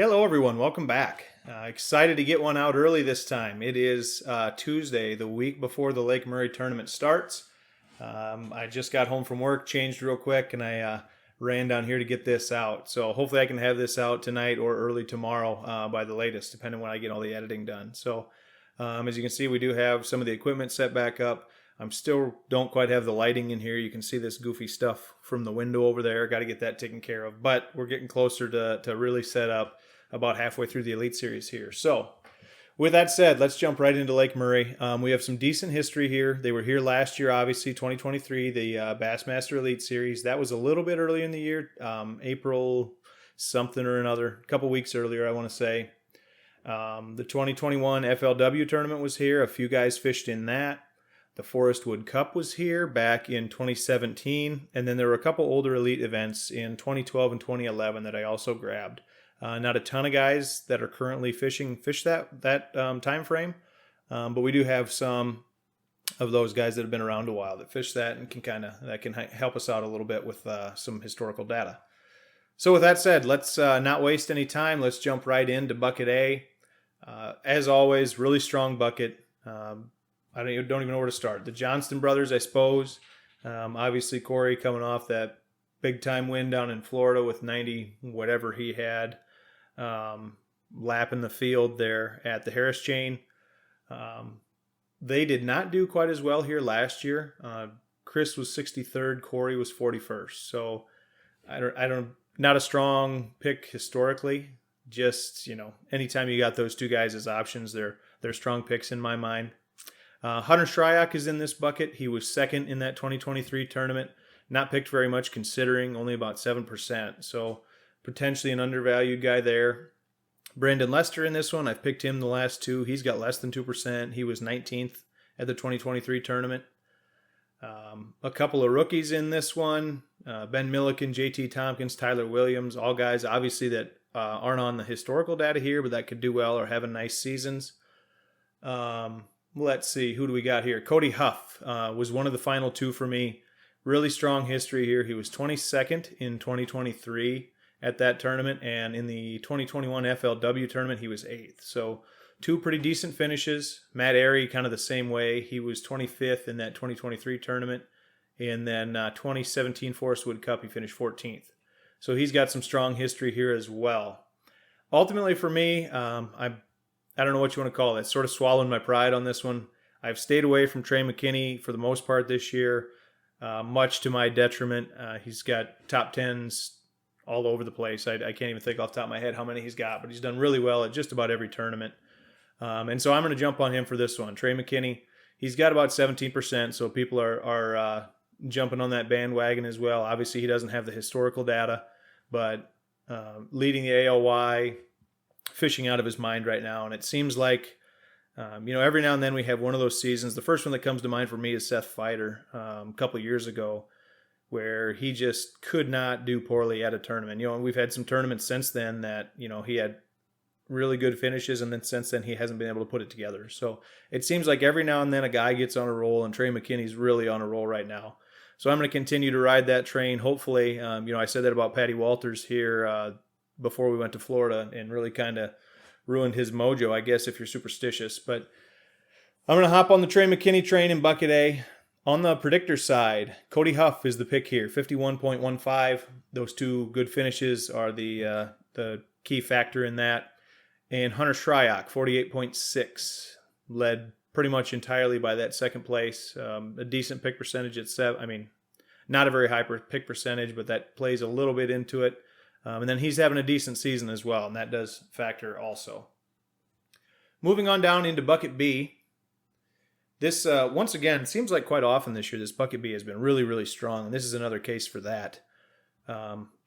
Hello, everyone. Welcome back. Excited to get one out early this time. It is Tuesday, the week before the Lake Murray tournament starts. I just got home from work, changed real quick, and I ran down here to get this out. So hopefully I can have this out tonight or early tomorrow by the latest, depending when I get all the editing done. So as you can see, we do have some of the equipment set back up. I'm still don't quite have the lighting in here. You can see this goofy stuff from the window over there. Got to get that taken care of. But we're getting closer to really set up about halfway through the Elite Series here. So with that said, let's jump right into Lake Murray. We have some decent history here. They were here last year, obviously, 2023, the Bassmaster Elite Series. That was a little bit early in the year, April something or another, a couple weeks earlier, I want to say. The 2021 FLW tournament was here. A few guys fished in that. The Forest Wood Cup was here back in 2017, and then there were a couple older elite events in 2012 and 2011 that I also grabbed. Not a ton of guys that are currently fish that time frame, but we do have some of those guys that have been around a while that fish that and can help us out a little bit with some historical data. So with that said, let's not waste any time. Let's jump right into bucket A. As always, really strong bucket. I don't even know where to start. The Johnston brothers, I suppose. Obviously, Corey coming off that big-time win down in Florida with 90 whatever he had, lapping the field there at the Harris Chain. They did not do quite as well here last year. Chris was 63rd, Corey was 41st. So not a strong pick historically. Just, anytime you got those two guys as options, they're strong picks in my mind. Hunter Shryock is in this bucket. He was second in that 2023 tournament. Not picked very much considering, only about 7%. So potentially an undervalued guy there. Brandon Lester in this one. I've picked him the last two. He's got less than 2%. He was 19th at the 2023 tournament. A couple of rookies in this one. Ben Milliken, JT Tompkins, Tyler Williams. All guys obviously that aren't on the historical data here, but that could do well or having nice seasons. Let's see, who do we got here? Cody Huff was one of the final two for me. Really strong history here. He was 22nd in 2023 at that tournament, and in the 2021 FLW tournament, he was 8th. So two pretty decent finishes. Matt Airy, kind of the same way. He was 25th in that 2023 tournament, and then 2017 Forest Wood Cup, he finished 14th. So he's got some strong history here as well. Ultimately for me, I don't know what you want to call it. Sort of swallowing my pride on this one. I've stayed away from Trey McKinney for the most part this year, much to my detriment. He's got top 10s all over the place. I can't even think off the top of my head how many he's got, but he's done really well at just about every tournament. And so I'm going to jump on him for this one. Trey McKinney, he's got about 17%, so people are jumping on that bandwagon as well. Obviously, he doesn't have the historical data, but leading the ALY, fishing out of his mind right now. And it seems like, every now and then we have one of those seasons. The first one that comes to mind for me is Seth Feider a couple of years ago, where he just could not do poorly at a tournament. And we've had some tournaments since then that, he had really good finishes, and then since then he hasn't been able to put it together. So it seems like every now and then a guy gets on a roll, and Trey McKinney's really on a roll right now. So I'm going to continue to ride that train. Hopefully, I said that about Patty Walters here before we went to Florida, and really kind of ruined his mojo, I guess, if you're superstitious. But I'm going to hop on the Trey McKinney train in bucket A. On the predictor side, Cody Huff is the pick here, 51.15. Those two good finishes are the key factor in that. And Hunter Shryock, 48.6, led pretty much entirely by that second place. A decent pick percentage at 7. Not a very high pick percentage, but that plays a little bit into it. And then he's having a decent season as well, and that does factor also. Moving on down into bucket B. This, once again, seems like quite often this year, this bucket B has been really, really strong, and this is another case for that.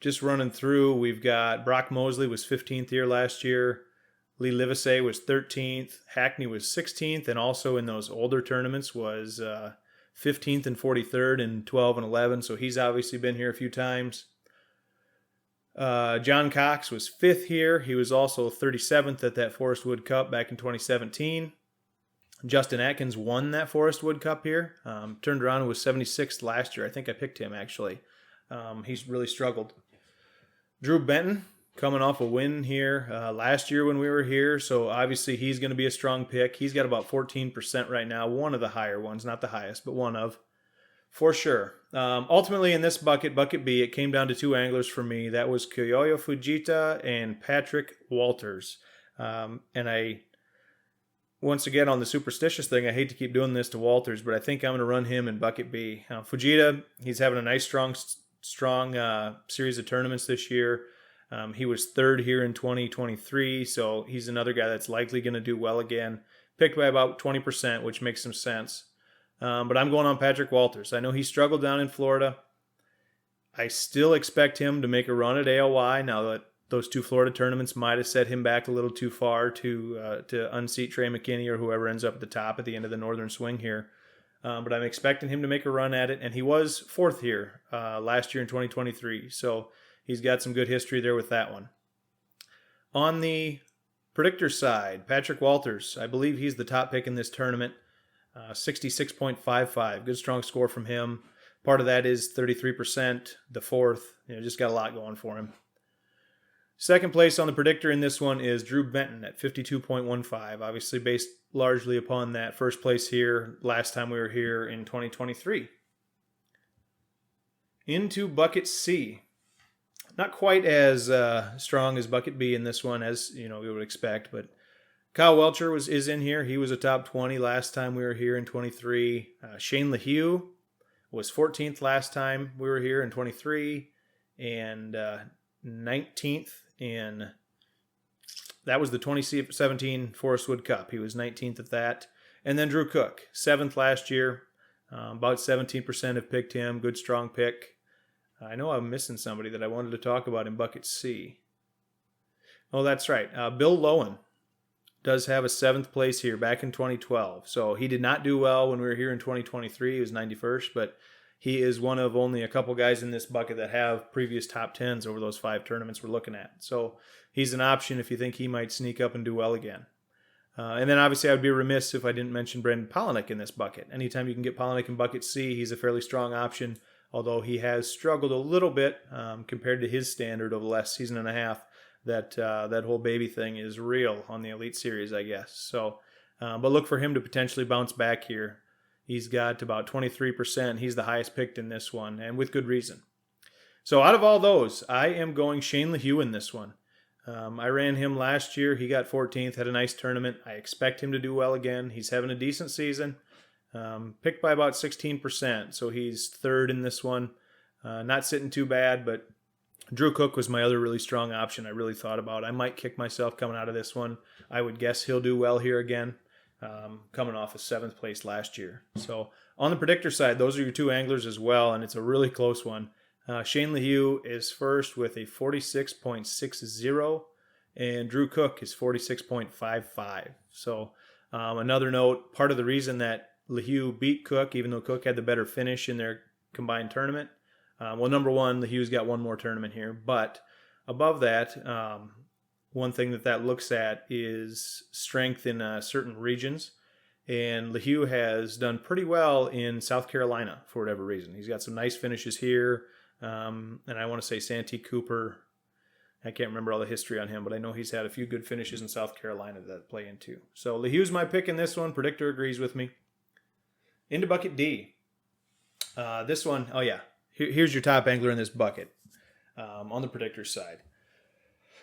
Just running through, we've got Brock Mosley was 15th here last year. Lee Livesey was 13th. Hackney was 16th, and also in those older tournaments was 15th and 43rd in 12 and 11, so he's obviously been here a few times. John Cox was 5th here. He was also 37th at that Forest Wood Cup back in 2017. Justin Atkins won that Forest Wood Cup here. Turned around and was 76th last year. I think I picked him, actually. He's really struggled. Drew Benton coming off a win here last year when we were here, so obviously he's going to be a strong pick. He's got about 14% right now, one of the higher ones, not the highest, but one of, for sure. Ultimately, in this bucket, bucket B, it came down to two anglers for me. That was Kyoyo Fujita and Patrick Walters. Once again, on the superstitious thing, I hate to keep doing this to Walters, but I think I'm going to run him in bucket B. Fujita, he's having a nice, strong series of tournaments this year. He was third here in 2023, so he's another guy that's likely going to do well again. Picked by about 20%, which makes some sense. But I'm going on Patrick Walters. I know he struggled down in Florida. I still expect him to make a run at AOY now that those two Florida tournaments might have set him back a little too far to unseat Trey McKinney or whoever ends up at the top at the end of the Northern Swing here. But I'm expecting him to make a run at it, and he was fourth here last year in 2023. So he's got some good history there with that one. On the predictor side, Patrick Walters, I believe he's the top pick in this tournament, 66.55. Good strong score from him. Part of that is 33%, the fourth. Just got a lot going for him. Second place on the predictor in this one is Drew Benton at 52.15, obviously based largely upon that first place here last time we were here in 2023. Into bucket C. Not quite as strong as bucket B in this one as we would expect, but Kyle Welcher is in here. He was a top 20 last time we were here in 23. Shane LaHue was 14th last time we were here in 23, and 19th in, that was the 2017 Forest Wood Cup. He was 19th at that. And then Drew Cook, 7th last year. About 17% have picked him. Good, strong pick. I know I'm missing somebody that I wanted to talk about in bucket C. Oh, that's right. Bill Lowen does have a 7th place here back in 2012. So he did not do well when we were here in 2023. He was 91st, but he is one of only a couple guys in this bucket that have previous top 10s over those 5 tournaments we're looking at. So he's an option if you think he might sneak up and do well again. And then obviously I would be remiss if I didn't mention Brendan Palaniuk in this bucket. Anytime you can get Palaniuk in bucket C, he's a fairly strong option, although he has struggled a little bit compared to his standard over the last season and a half. That whole baby thing is real on the Elite Series, I guess. So, but look for him to potentially bounce back here. He's got about 23%. He's the highest picked in this one, and with good reason. So out of all those, I am going Shane LaHue in this one. I ran him last year. He got 14th, had a nice tournament. I expect him to do well again. He's having a decent season. Picked by about 16%, so he's third in this one. Not sitting too bad, but Drew Cook was my other really strong option I really thought about. I might kick myself coming out of this one. I would guess he'll do well here again. Coming off a 7th place last year. So on the predictor side, those are your two anglers as well, and it's a really close one. Shane LaHue is first with a 46.60, and Drew Cook is 46.55. So another note, part of the reason that LaHue beat Cook, even though Cook had the better finish in their combined tournament, well, number one, LaHue's got one more tournament here, but above that, one thing that looks at is strength in certain regions. And LaHue has done pretty well in South Carolina for whatever reason. He's got some nice finishes here. And I want to say Santee Cooper. I can't remember all the history on him, but I know he's had a few good finishes in South Carolina that play into. So LaHue's my pick in this one. Predictor agrees with me. Into bucket D. This one, oh yeah. Here's your top angler in this bucket on the predictor side.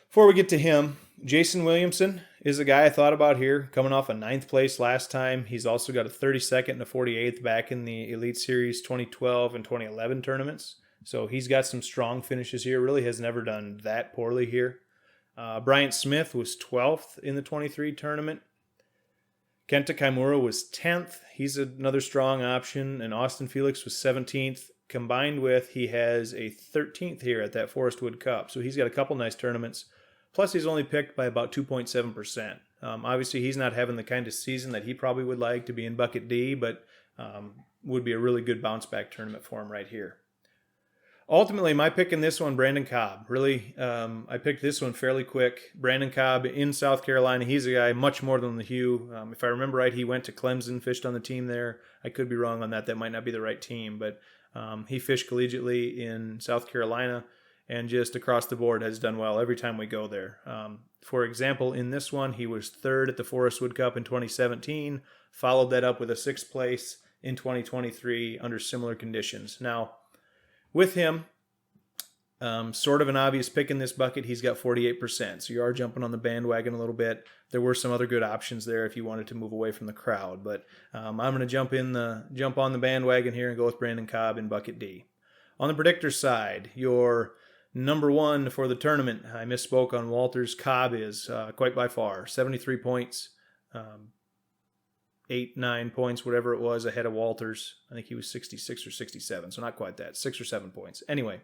Before we get to him, Jason Williamson is a guy I thought about here, coming off a 9th place last time. He's also got a 32nd and a 48th back in the Elite Series 2012 and 2011 tournaments. So he's got some strong finishes here. Really has never done that poorly here. Bryant Smith was 12th in the 23 tournament. Kenta Kaimura was 10th. He's another strong option. And Austin Felix was 17th. Combined with, he has a 13th here at that Forest Wood Cup. So he's got a couple nice tournaments. Plus, he's only picked by about 2.7%. Obviously, he's not having the kind of season that he probably would like to be in bucket D, but would be a really good bounce-back tournament for him right here. Ultimately, my pick in this one, Brandon Cobb. Really, I picked this one fairly quick. Brandon Cobb in South Carolina. He's a guy much more than LaHue. If I remember right, he went to Clemson, fished on the team there. I could be wrong on that. That might not be the right team, but he fished collegiately in South Carolina. and just across the board has done well every time we go there. For example, in this one, he was third at the Forest Wood Cup in 2017, followed that up with a sixth place in 2023 under similar conditions. Now, with him, sort of an obvious pick in this bucket, he's got 48%, so you are jumping on the bandwagon a little bit. There were some other good options there if you wanted to move away from the crowd, but I'm going to jump on the bandwagon here and go with Brandon Cobb in bucket D. On the predictor side, your number one for the tournament, I misspoke on Walters. Cobb is quite by far 73 points, 8-9 points, whatever it was, ahead of Walters. I think he was 66 or 67, so not quite that, 6 or 7 points. Anyway,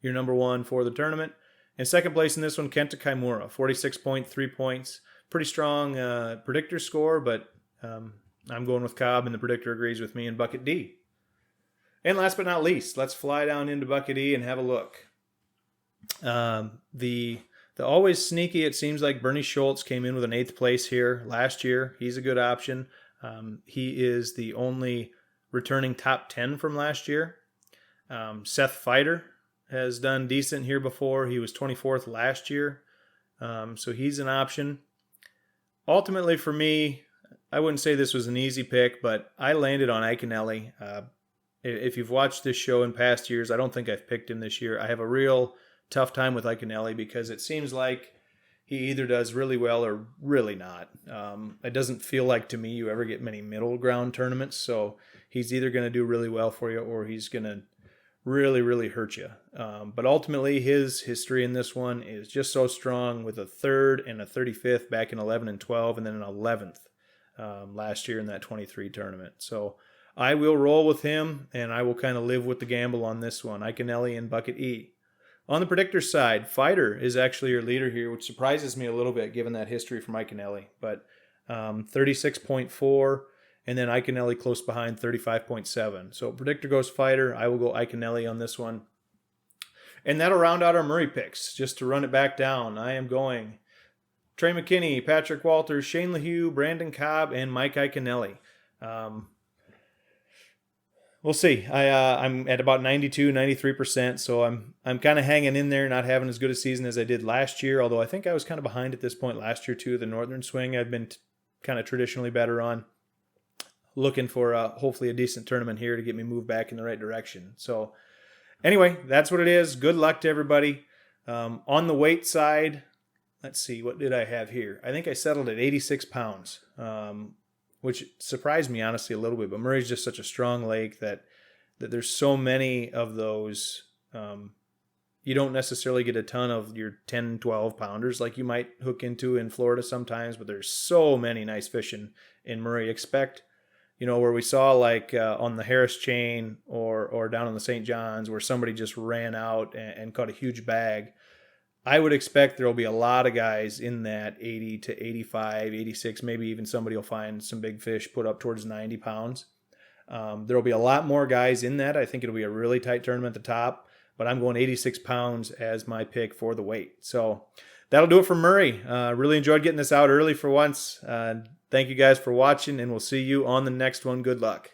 your number one for the tournament. In second place in this one, Kenta Kaimura, 46.3 points. Pretty strong predictor score, but I'm going with Cobb, and the predictor agrees with me in bucket D. And last but not least, let's fly down into bucket E and have a look. The always sneaky, it seems like Bernie Schultz came in with an 8th place here last year. He's a good option. He is the only returning top 10 from last year. Seth Feider has done decent here before. He was 24th last year. So he's an option. Ultimately for me, I wouldn't say this was an easy pick, but I landed on Iaconelli. If you've watched this show in past years, I don't think I've picked him this year. I have a real tough time with Iaconelli because it seems like he either does really well or really not. It doesn't feel like to me you ever get many middle ground tournaments, so he's either going to do really well for you or he's going to really, really hurt you. But ultimately, his history in this one is just so strong with a 3rd and a 35th back in 11 and 12, and then an 11th last year in that 23 tournament. So I will roll with him, and I will kind of live with the gamble on this one. Iaconelli in bucket E. On the predictor side, Feider is actually your leader here, which surprises me a little bit given that history from Iaconelli. But 36.4, and then Iaconelli close behind, 35.7. So predictor goes Feider. I will go Iaconelli on this one. And that'll round out our Murray picks. Just to run it back down, I am going Trey McKinney, Patrick Walters, Shane LaHue, Brandon Cobb, and Mike Iaconelli. We'll see. I'm at about 92, 93%, so I'm kind of hanging in there, not having as good a season as I did last year, although I think I was kind of behind at this point last year too. The Northern Swing I've been kind of traditionally better on. Looking for hopefully a decent tournament here to get me moved back in the right direction. So anyway, that's what it is. Good luck to everybody. On the weight side, let's see, what did I have here? I think I settled at 86 pounds. Which surprised me, honestly, a little bit. But Murray's just such a strong lake that there's so many of those. You don't necessarily get a ton of your 10, 12 pounders like you might hook into in Florida sometimes, but there's so many nice fish in Murray. Expect, where we saw like on the Harris chain or down on the St. John's where somebody just ran out and caught a huge bag. I would expect there will be a lot of guys in that 80 to 85, 86, maybe even somebody will find some big fish put up towards 90 pounds. There will be a lot more guys in that. I think it'll be a really tight tournament at the top, but I'm going 86 pounds as my pick for the weight. So that'll do it for Murray. Really enjoyed getting this out early for once. Thank you guys for watching, and we'll see you on the next one. Good luck.